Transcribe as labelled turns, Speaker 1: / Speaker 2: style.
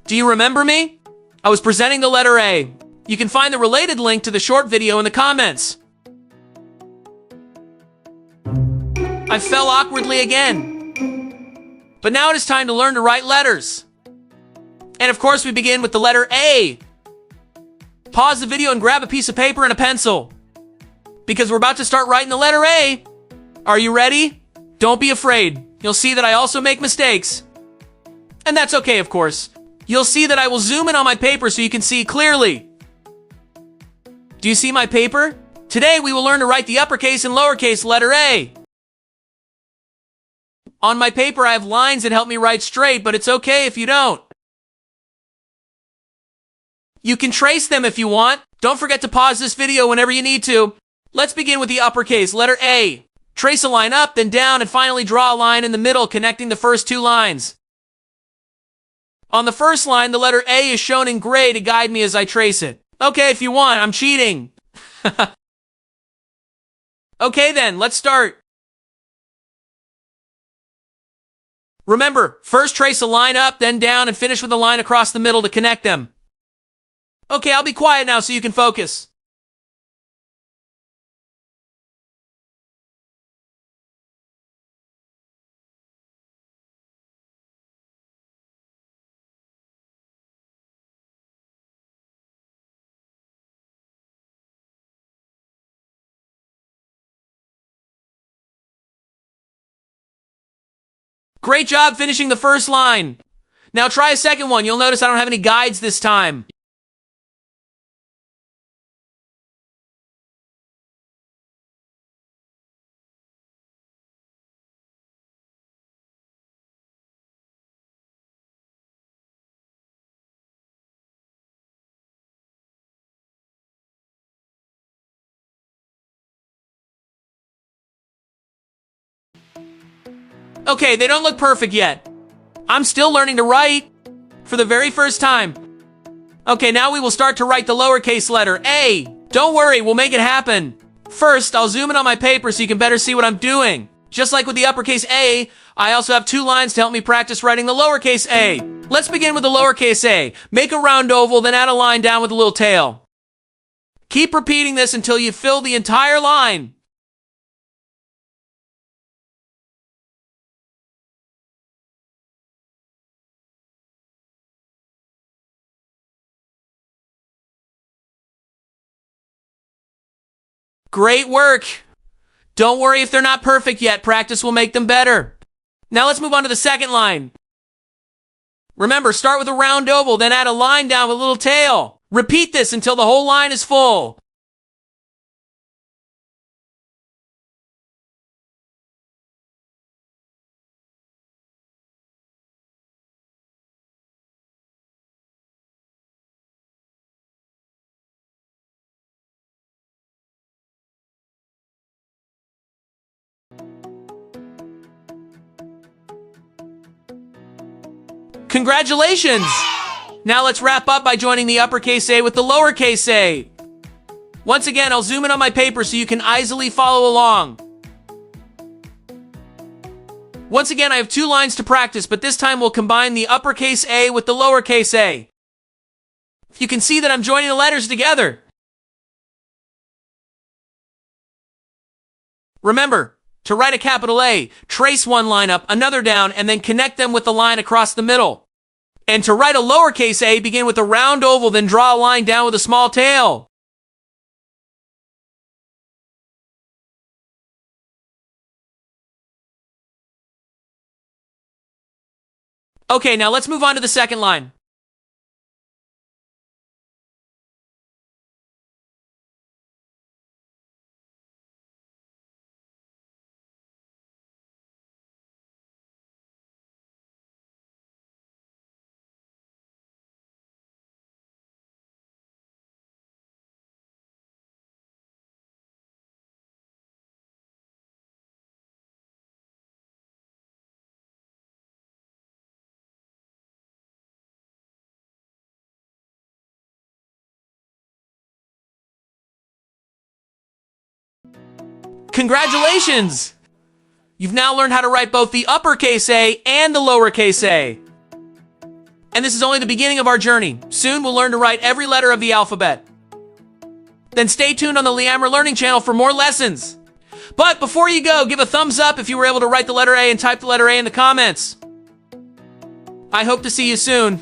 Speaker 1: Do you remember me? I was presenting the letter A. You can find the related link to the short video in the comments. I fell awkwardly again. But now it is time to learn to write letters. And of course we begin with the letter A. Pause the video and grab a piece of paper and a pencil, because we're about to start writing the letter A. Are you ready? Don't be afraid. You'll see that I also make mistakes. And that's okay, of course. You'll see that I will zoom in on my paper so you can see clearly. Do you see my paper? Today we will learn to write the uppercase and lowercase letter A. On my paper I have lines that help me write straight, but it's okay if you don't. You can trace them if you want. Don't forget to pause this video whenever you need to. Let's begin with the uppercase letter A. Trace a line up, then down, and finally draw a line in the middle connecting the first two lines. On the first line, the letter A is shown in gray to guide me as I trace it. Okay, if you want, I'm cheating. Okay then, let's start. Remember, first trace a line up, then down, and finish with a line across the middle to connect them. Okay, I'll be quiet now so you can focus. Great job finishing the first line. Now try a second one. You'll notice I don't have any guides this time. Okay, they don't look perfect yet. I'm still learning to write for the very first time. Okay, now we will start to write the lowercase letter A. Don't worry, we'll make it happen. First, I'll zoom in on my paper so you can better see what I'm doing. Just like with the uppercase A, I also have two lines to help me practice writing the lowercase a. Let's begin with the lowercase a. Make a round oval, then add a line down with a little tail. Keep repeating this until you fill the entire line. Great work! Don't worry if they're not perfect yet, practice will make them better. Now let's move on to the second line. Remember, start with a round oval, then add a line down with a little tail. Repeat this until the whole line is full. Congratulations! Now let's wrap up by joining the uppercase A with the lowercase a. Once again, I'll zoom in on my paper so you can easily follow along. Once again, I have two lines to practice, but this time we'll combine the uppercase A with the lowercase a. You can see that I'm joining the letters together. Remember, to write a capital A, trace one line up, another down, and then connect them with the line across the middle. And to write a lowercase a, begin with a round oval, then draw a line down with a small tail. Okay, now let's move on to the second line. Congratulations! You've now learned how to write both the uppercase A and the lowercase a. And this is only the beginning of our journey. Soon we'll learn to write every letter of the alphabet. Then stay tuned on the LIIAMRA Learning Channel for more lessons. But before you go, give a thumbs up if you were able to write the letter A and type the letter A in the comments. I hope to see you soon.